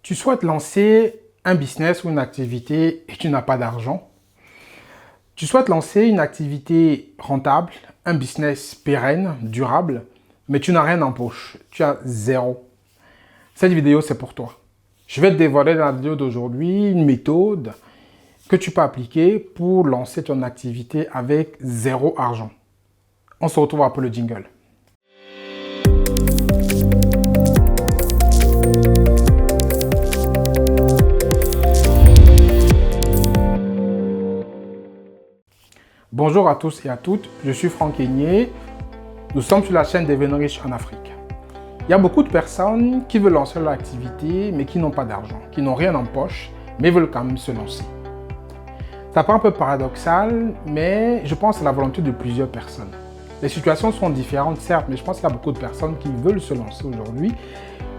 Tu souhaites lancer un business ou une activité et tu n'as pas d'argent. Tu souhaites lancer une activité rentable, un business pérenne, durable, mais tu n'as rien en poche. Tu as zéro. Cette vidéo, c'est pour toi. Je vais te dévoiler dans la vidéo d'aujourd'hui une méthode que tu peux appliquer pour lancer ton activité avec zéro argent. On se retrouve après le jingle. Bonjour à tous et à toutes, je suis Franck Aigné. Nous sommes sur la chaîne Devenir riche en Afrique. Il y a beaucoup de personnes qui veulent lancer leur activité mais qui n'ont pas d'argent, qui n'ont rien en poche, mais veulent quand même se lancer. Ça paraît un peu paradoxal, mais je pense à la volonté de plusieurs personnes. Les situations sont différentes, certes, mais je pense qu'il y a beaucoup de personnes qui veulent se lancer aujourd'hui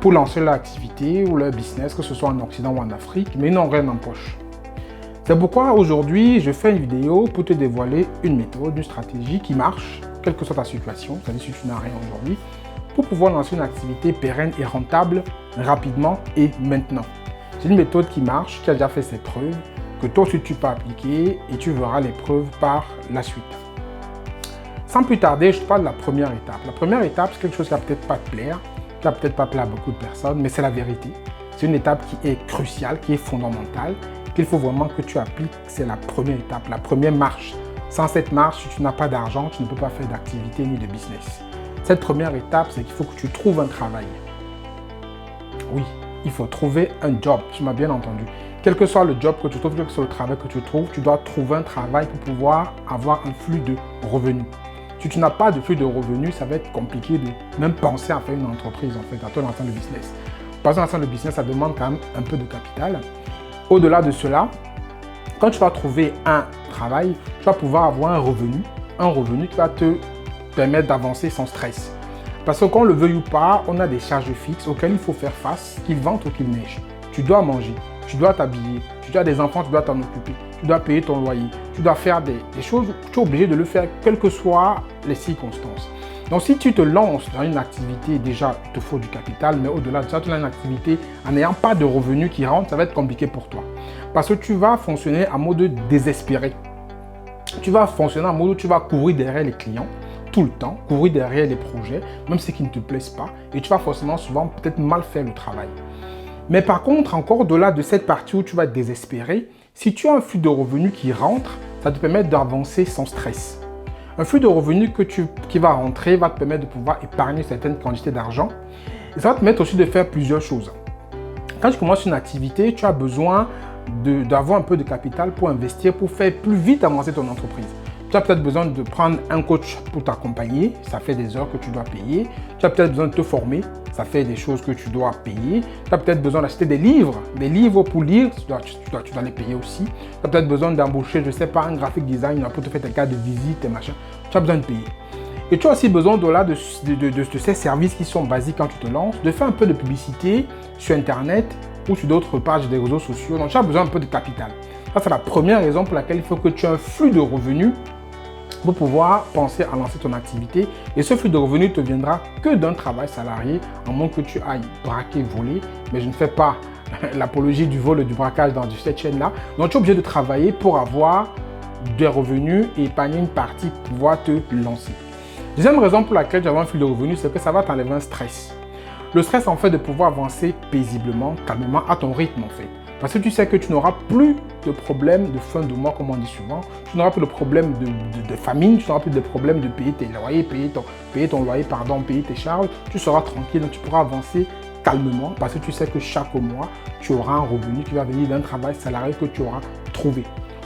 pour lancer leur activité ou leur business, que ce soit en Occident ou en Afrique, mais ils n'ont rien en poche. C'est pourquoi aujourd'hui, je fais une vidéo pour te dévoiler une méthode, une stratégie qui marche, quelle que soit ta situation, c'est-à-dire si tu n'as rien aujourd'hui, pour pouvoir lancer une activité pérenne et rentable rapidement et maintenant. C'est une méthode qui marche, qui a déjà fait ses preuves, que toi aussi tu peux appliquer et tu verras les preuves par la suite. Sans plus tarder, je te parle de la première étape. La première étape, c'est quelque chose qui va peut-être pas te plaire, qui va peut-être pas plaire à beaucoup de personnes, mais c'est la vérité. C'est une étape qui est cruciale, qui est fondamentale, qu'il faut vraiment que tu appliques. C'est la première étape, la première marche. Sans cette marche, si tu n'as pas d'argent, tu ne peux pas faire d'activité ni de business. Cette première étape, c'est qu'il faut que tu trouves un travail. Oui, il faut trouver un job, tu m'as bien entendu. Quel que soit le job que tu trouves, quel que soit le travail que tu trouves, tu dois trouver un travail pour pouvoir avoir un flux de revenus. Si tu n'as pas de flux de revenus, ça va être compliqué de même penser à faire une entreprise, en fait, à toi lancer le business. Parce que lancer le business, ça demande quand même un peu de capital. Au-delà de cela, quand tu vas trouver un travail, tu vas pouvoir avoir un revenu qui va te permettre d'avancer sans stress. Parce que qu'on le veuille ou pas, on a des charges fixes auxquelles il faut faire face, qu'il vente ou qu'il neige. Tu dois manger, tu dois t'habiller, tu as des enfants, tu dois t'en occuper, tu dois payer ton loyer, tu dois faire des choses, tu es obligé de le faire quelles que soient les circonstances. Donc si tu te lances dans une activité, déjà il te faut du capital, mais au-delà de ça, tu as une activité en n'ayant pas de revenus qui rentrent, ça va être compliqué pour toi. Parce que tu vas fonctionner en mode désespéré. Tu vas fonctionner en mode où tu vas courir derrière les clients tout le temps, courir derrière les projets, même ceux qui ne te plaisent pas, et tu vas forcément souvent peut-être mal faire le travail. Mais par contre, encore au-delà de cette partie où tu vas désespérer, si tu as un flux de revenus qui rentre, ça te permet d'avancer sans stress. Un flux de revenus qui va rentrer va te permettre de pouvoir épargner certaines quantités d'argent. Et ça va te permettre aussi de faire plusieurs choses. Quand tu commences une activité, tu as besoin d'avoir un peu de capital pour investir, pour faire plus vite avancer ton entreprise. Tu as peut-être besoin de prendre un coach pour t'accompagner, ça fait des heures que tu dois payer. Tu as peut-être besoin de te former, ça fait des choses que tu dois payer. Tu as peut-être besoin d'acheter des livres pour lire, tu dois les payer aussi. Tu as peut-être besoin d'embaucher, je ne sais pas, un graphic designer pour te faire tes cartes de visite et machin. Tu as besoin de payer. Et tu as aussi besoin de ces services qui sont basiques quand tu te lances, de faire un peu de publicité sur Internet ou sur d'autres pages des réseaux sociaux. Donc tu as besoin un peu de capital. Ça, c'est la première raison pour laquelle il faut que tu aies un flux de revenus pour pouvoir penser à lancer ton activité. Et ce flux de revenus ne te viendra que d'un travail salarié, à moins que tu ailles braquer, voler. Mais je ne fais pas l'apologie du vol et du braquage dans cette chaîne-là. Donc tu es obligé de travailler pour avoir des revenus et épargner une partie pour pouvoir te lancer. Deuxième raison pour laquelle j'avais un flux de revenus, c'est que ça va t'enlever un stress. Le stress, en fait, de pouvoir avancer paisiblement, calmement, à ton rythme, en fait. Parce que tu sais que tu n'auras plus de problème de fin de mois, comme on dit souvent. Tu n'auras plus de problème de famine, tu n'auras plus de problème de payer tes loyers, payer tes charges. Tu seras tranquille, donc tu pourras avancer calmement parce que tu sais que chaque mois, tu auras un revenu qui va venir d'un travail salarié que tu auras trouvé.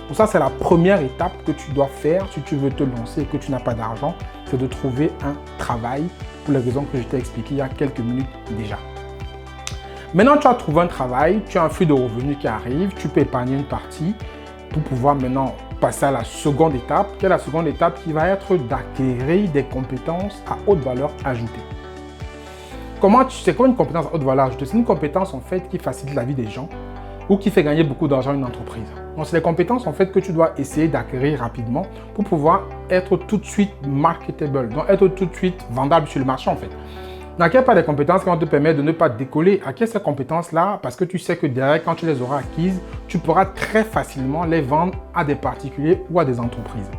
Donc ça, c'est la première étape que tu dois faire si tu veux te lancer et que tu n'as pas d'argent, c'est de trouver un travail pour les raisons que je t'ai expliquées il y a quelques minutes déjà. Maintenant, tu as trouvé un travail, tu as un flux de revenus qui arrive, tu peux épargner une partie pour pouvoir maintenant passer à la seconde étape, qui est la seconde étape qui va être d'acquérir des compétences à haute valeur ajoutée. C'est quoi une compétence à haute valeur ajoutée? C'est une compétence en fait qui facilite la vie des gens ou qui fait gagner beaucoup d'argent à une entreprise. Donc, c'est des compétences en fait que tu dois essayer d'acquérir rapidement pour pouvoir être tout de suite marketable, donc être tout de suite vendable sur le marché en fait. N'acquiers pas des compétences qui vont te permettre de ne pas décoller. Acquiers ces compétences-là parce que tu sais que derrière, quand tu les auras acquises, tu pourras très facilement les vendre à des particuliers ou à des entreprises.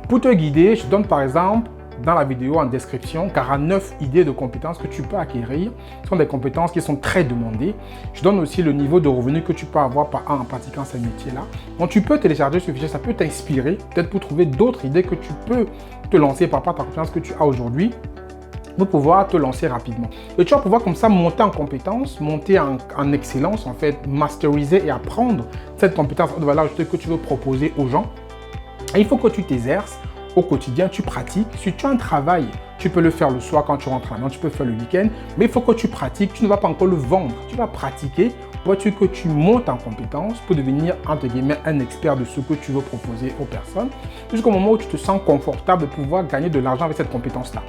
Pour te guider, je donne par exemple dans la vidéo en description 49 idées de compétences que tu peux acquérir. Ce sont des compétences qui sont très demandées. Je donne aussi le niveau de revenu que tu peux avoir en pratiquant ces métiers-là. Donc tu peux télécharger ce fichier, ça peut t'inspirer, peut-être pour trouver d'autres idées que tu peux te lancer par rapport à ta compétence que tu as aujourd'hui, pour pouvoir te lancer rapidement. Et tu vas pouvoir comme ça monter en compétence, monter en excellence, en fait, masteriser et apprendre cette compétence de valeur ajoutée que tu veux proposer aux gens. Et il faut que tu t'exerces au quotidien, tu pratiques. Si tu as un travail, tu peux le faire le soir quand tu rentres à la maison, tu peux le faire le week-end, mais il faut que tu pratiques, tu ne vas pas encore le vendre. Tu vas pratiquer pour que tu montes en compétence pour devenir, entre guillemets, un expert de ce que tu veux proposer aux personnes, jusqu'au moment où tu te sens confortable de pouvoir gagner de l'argent avec cette compétence-là.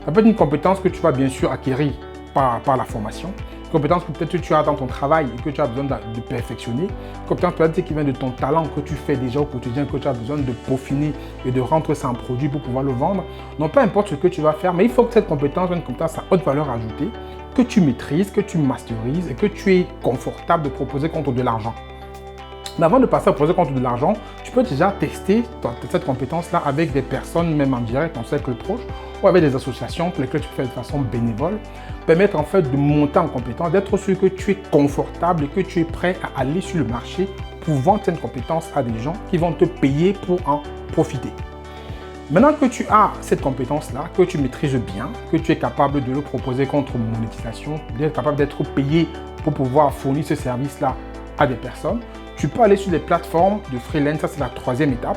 Ça peut être une compétence que tu vas bien sûr acquérir par la formation, une compétence que peut-être tu as dans ton travail et que tu as besoin de perfectionner, une compétence peut-être qui vient de ton talent que tu fais déjà au quotidien, que tu as besoin de peaufiner et de rendre ça en produit pour pouvoir le vendre. Donc peu importe ce que tu vas faire, mais il faut que cette compétence soit une compétence à haute valeur ajoutée, que tu maîtrises, que tu masterises et que tu es confortable de proposer contre de l'argent. Mais avant de passer à proposer contre de l'argent, tu peux déjà tester cette compétence-là avec des personnes, même en direct, ton cercle proche, ou avec des associations pour lesquelles tu peux faire de façon bénévole, permettre en fait de monter en compétence, d'être sûr que tu es confortable et que tu es prêt à aller sur le marché pour vendre cette compétence à des gens qui vont te payer pour en profiter. Maintenant que tu as cette compétence-là, que tu maîtrises bien, que tu es capable de le proposer contre monétisation, d'être capable d'être payé pour pouvoir fournir ce service-là à des personnes, tu peux aller sur les plateformes de freelance. Ça, c'est la troisième étape.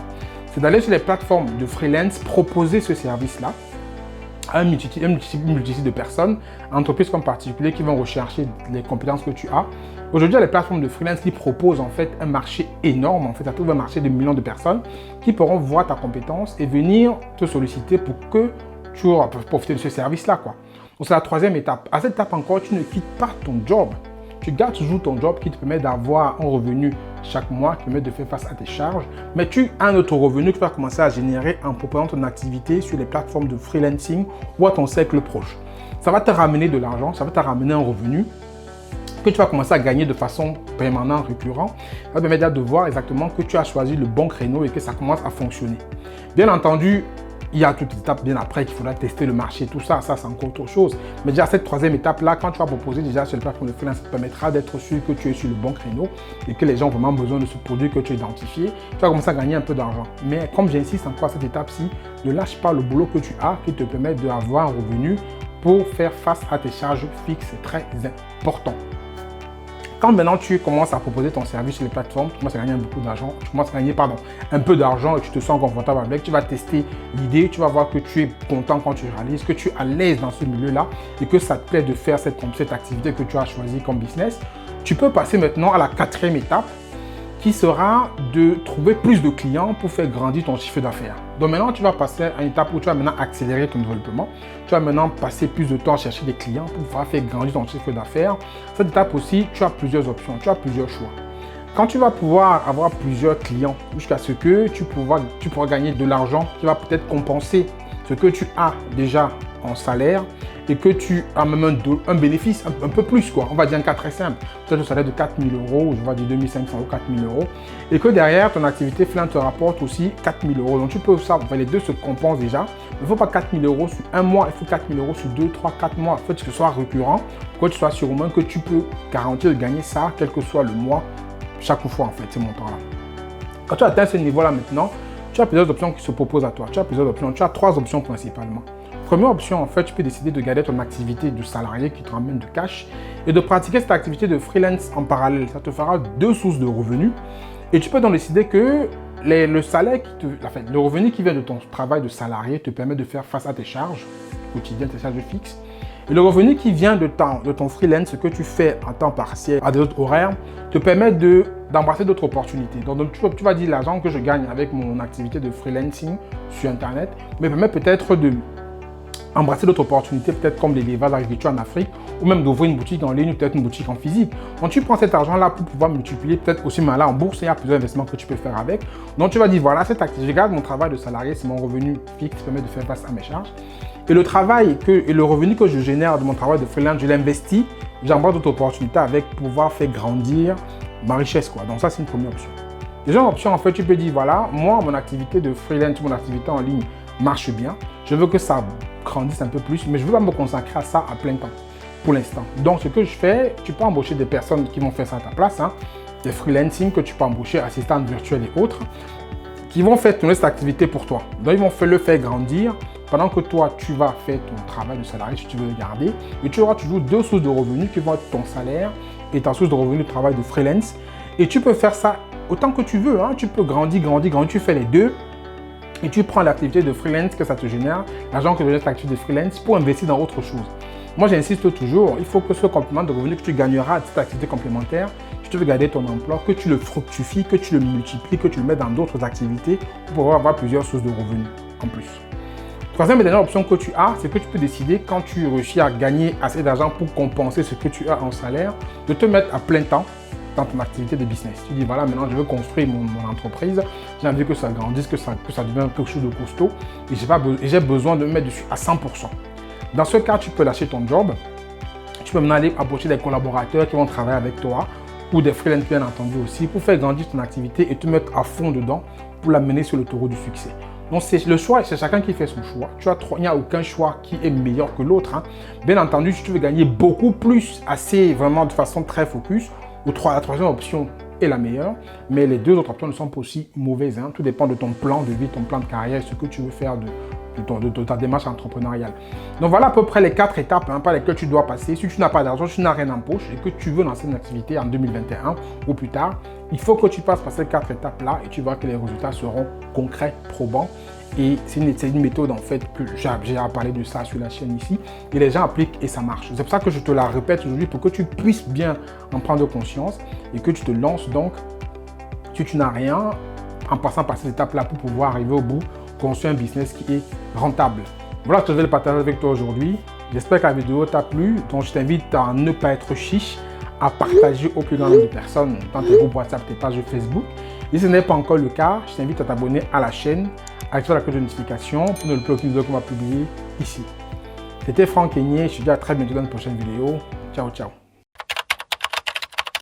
C'est d'aller sur les plateformes de freelance, proposer ce service-là à une multitude de personnes, entreprises comme particuliers qui vont rechercher les compétences que tu as. Aujourd'hui, il y a les plateformes de freelance qui proposent en fait un marché énorme. En fait, ça trouve un marché de millions de personnes qui pourront voir ta compétence et venir te solliciter pour que tu puisses profiter de ce service-là, quoi. Donc, c'est la troisième étape. À cette étape encore, tu ne quittes pas ton job. Tu gardes toujours ton job qui te permet d'avoir un revenu chaque mois, qui te permet de faire face à tes charges, mais tu as un autre revenu que tu vas commencer à générer en proposant ton activité sur les plateformes de freelancing ou à ton cercle proche. Ça va te ramener de l'argent, ça va te ramener un revenu que tu vas commencer à gagner de façon permanente, récurrente. Ça va te permettre de voir exactement que tu as choisi le bon créneau et que ça commence à fonctionner. Bien entendu, il y a toute étape bien après qu'il faudra tester le marché, tout ça, c'est encore autre chose. Mais déjà, cette troisième étape-là, quand tu vas proposer déjà sur le plateforme de freelance, ça te permettra d'être sûr que tu es sur le bon créneau et que les gens ont vraiment besoin de ce produit que tu as identifié. Tu vas commencer à gagner un peu d'argent. Mais comme j'insiste encore à cette étape-ci, ne lâche pas le boulot que tu as qui te permet d'avoir un revenu pour faire face à tes charges fixes. C'est très important. Quand maintenant tu commences à proposer ton service sur les plateformes, tu commences à gagner beaucoup d'argent, tu commences à gagner un peu d'argent et tu te sens confortable avec, tu vas tester l'idée, tu vas voir que tu es content quand tu réalises, que tu es à l'aise dans ce milieu-là et que ça te plaît de faire cette activité que tu as choisie comme business. Tu peux passer maintenant à la quatrième étape qui sera de trouver plus de clients pour faire grandir ton chiffre d'affaires. Donc maintenant, tu vas passer à une étape où tu vas maintenant accélérer ton développement. Tu vas maintenant passer plus de temps à chercher des clients pour pouvoir faire grandir ton chiffre d'affaires. Cette étape aussi, tu as plusieurs options, tu as plusieurs choix. Quand tu vas pouvoir avoir plusieurs clients jusqu'à ce que tu pourras gagner de l'argent qui va peut-être compenser ce que tu as déjà en salaire et que tu as même un bénéfice un peu plus, quoi. On va dire un cas très simple, peut-être un salaire de 4 000 euros, je vais dire 2 500 euros, 4 000 euros, et que derrière, ton activité freelance te rapporte aussi 4 000 euros. Donc tu peux ça, les deux se compensent déjà. Il ne faut pas 4 000 euros sur un mois, il faut 4 000 euros sur 2, 3, 4 mois. Il faut que ce soit récurrent, pour que tu sois sûr au moins que tu peux garantir de gagner ça, quel que soit le mois, chaque fois en fait, ces montants-là. Quand tu atteins ce niveau-là maintenant, tu as plusieurs options qui se proposent à toi. Tu as plusieurs options, tu as 3 options principalement. Première option, en fait, tu peux décider de garder ton activité de salarié qui te ramène de cash et de pratiquer cette activité de freelance en parallèle. Ça te fera 2 sources de revenus et tu peux donc décider que le revenu qui vient de ton travail de salarié te permet de faire face à tes charges quotidiennes, tes charges fixes. Et le revenu qui vient de ton freelance, ce que tu fais en temps partiel à des autres horaires, te permet d'embrasser d'autres opportunités. Donc tu vas dire l'argent que je gagne avec mon activité de freelancing sur Internet me permet peut-être de embrasser d'autres opportunités, peut-être comme l'élevage agriculture en Afrique, ou même d'ouvrir une boutique en ligne, ou peut-être une boutique en physique. Donc tu prends cet argent-là pour pouvoir multiplier, peut-être aussi là en bourse, il y a plusieurs investissements que tu peux faire avec. Donc tu vas dire, voilà, cette activité, je garde mon travail de salarié, c'est mon revenu fixe qui permet de faire face à mes charges. Et le travail et le revenu que je génère de mon travail de freelance, je l'investis, j'embrasse d'autres opportunités avec pouvoir faire grandir ma richesse, quoi. Donc ça, c'est une première option. Deuxième option, en fait, tu peux dire, voilà, moi, mon activité de freelance, mon activité en ligne marche bien. Je veux que ça grandisse un peu plus, mais je ne veux pas me consacrer à ça à plein temps pour l'instant. Donc, ce que je fais, tu peux embaucher des personnes qui vont faire ça à ta place, hein, des freelancing que tu peux embaucher, assistantes virtuelles et autres, qui vont faire tourner cette activité pour toi. Donc, ils vont le faire grandir pendant que toi, tu vas faire ton travail de salarié si tu veux le garder. Et tu auras toujours deux sources de revenus qui vont être ton salaire et ta source de revenus de travail de freelance. Et tu peux faire ça autant que tu veux. Hein. Tu peux grandir. Tu fais les deux. Et tu prends l'activité de freelance que ça te génère, l'argent que te génère l'activité de freelance pour investir dans autre chose. Moi, j'insiste toujours, il faut que ce complément de revenus que tu gagneras de cette activité complémentaire, si tu veux garder ton emploi, que tu le fructifies, que tu le multiplies, que tu le mets dans d'autres activités pour pouvoir avoir plusieurs sources de revenus en plus. Troisième et dernière option que tu as, c'est que tu peux décider, quand tu réussis à gagner assez d'argent pour compenser ce que tu as en salaire, de te mettre à plein temps dans ton activité de business. Tu dis, voilà, maintenant je veux construire mon entreprise, j'ai envie que ça grandisse, que ça devienne quelque chose de costaud et j'ai besoin de me mettre dessus à 100%. Dans ce cas, tu peux lâcher ton job, tu peux maintenant aller approcher des collaborateurs qui vont travailler avec toi ou des freelances bien entendu aussi pour faire grandir ton activité et te mettre à fond dedans pour l'amener sur le taureau du succès. Donc c'est le choix, c'est chacun qui fait son choix. Il n'y a aucun choix qui est meilleur que l'autre. Hein. Bien entendu, si tu veux gagner beaucoup plus, assez vraiment de façon très focus, la troisième option est la meilleure, mais les deux autres options ne sont pas aussi mauvaises. Hein. Tout dépend de ton plan de vie, ton plan de carrière, ce que tu veux faire de ta démarche entrepreneuriale. Donc voilà à peu près les 4 étapes par lesquelles tu dois passer. Si tu n'as pas d'argent, si tu n'as rien en poche et que tu veux lancer une activité en 2021 ou plus tard, il faut que tu passes par ces 4 étapes-là et tu vois que les résultats seront concrets, probants. Et c'est une méthode en fait que j'ai parlé de ça sur la chaîne ici et les gens appliquent et ça marche. C'est pour ça que je te la répète aujourd'hui pour que tu puisses bien en prendre conscience et que tu te lances donc, si tu n'as rien, en passant par ces étapes-là pour pouvoir arriver au bout, construire un business qui est rentable. Voilà ce que je vais le partager avec toi aujourd'hui. J'espère que la vidéo t'a plu. Donc je t'invite à ne pas être chiche, à partager au plus grand nombre de personnes dans tes groupes WhatsApp, tes pages Facebook. Et si ce n'est pas encore le cas, je t'invite à t'abonner à la chaîne, à activer la cloche de notification pour ne louper aucune vidéo qu'on va publier ici. C'était Franck Kenyé, je te dis à très bientôt dans une prochaine vidéo. Ciao, ciao.